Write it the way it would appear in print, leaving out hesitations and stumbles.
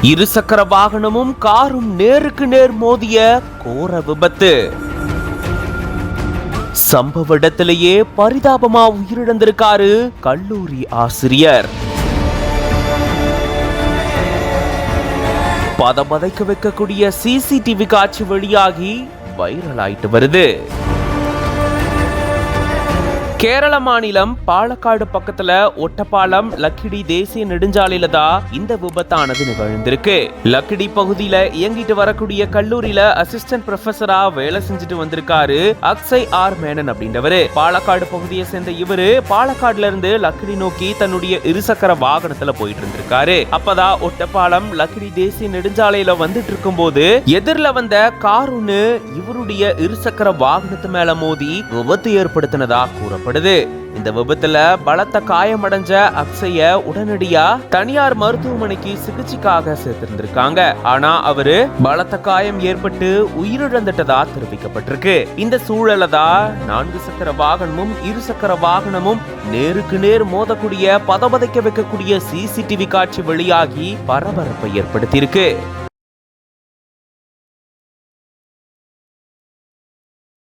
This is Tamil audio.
இருசக்கர வாகனமும் காரும் நேருக்கு நேர் மோதிய கோர விபத்து. சம்பவ இடத்திலேயே பரிதாபமா உயிரிழந்திருக்காரு கல்லூரி ஆசிரியர். பதபதைக்க வைக்கக்கூடிய சிசிடிவி காட்சி வெளியாகி வைரல் ஆயிட்டு வருது. கேரள மாநிலம் பாலக்காடு பக்கத்துல ஒட்டப்பாலம் லக்கிடி தேசிய நெடுஞ்சாலையில தான் இந்த விபத்தானது நிகழ்ந்திருக்கு. லக்கிடி பகுதியில இயங்கிட்டு வரக்கூடிய கல்லூரியில அசிஸ்டன்ட் ப்ரொஃபஸரா வேலை செஞ்சுட்டு வந்திருக்காரு அக்ஷய் ஆர் மேனன் அப்படின்றவரு. பாலக்காடு பகுதியை சேர்ந்த இவரு பாலக்காடுல இருந்து லக்கிடி நோக்கி தன்னுடைய இருசக்கர வாகனத்துல போயிட்டு இருந்திருக்காரு. அப்பதான் ஒட்டப்பாலம் லக்கிடி தேசிய நெடுஞ்சாலையில வந்துட்டு இருக்கும் போது எதிரில வந்த கார் ஒண்ணு இவருடைய இருசக்கர வாகனத்து மேல மோதி விபத்து ஏற்படுத்தினதா கூறப்படுது. இந்த விபத்துல பலத்த காயமடைஞ்ச அக்ஷய உடனடியா தனியார் மருத்துவமனைக்கு சிகிச்சைக்காக சேர்த்திருந்திருக்காங்க. ஆனா அவரு பலத்த காயம் ஏற்பட்டு உயிரிழந்துட்டதா தெரிவிக்கப்பட்டிருக்கு. இந்த சூழல தான் 4 சக்கர வாகனமும் இருசக்கர வாகனமும் நேருக்கு நேர் மோதக்கூடிய பதபதைக்க வைக்கக்கூடிய சிசிடிவி காட்சி வெளியாகி பரபரப்பை ஏற்படுத்தியிருக்கு.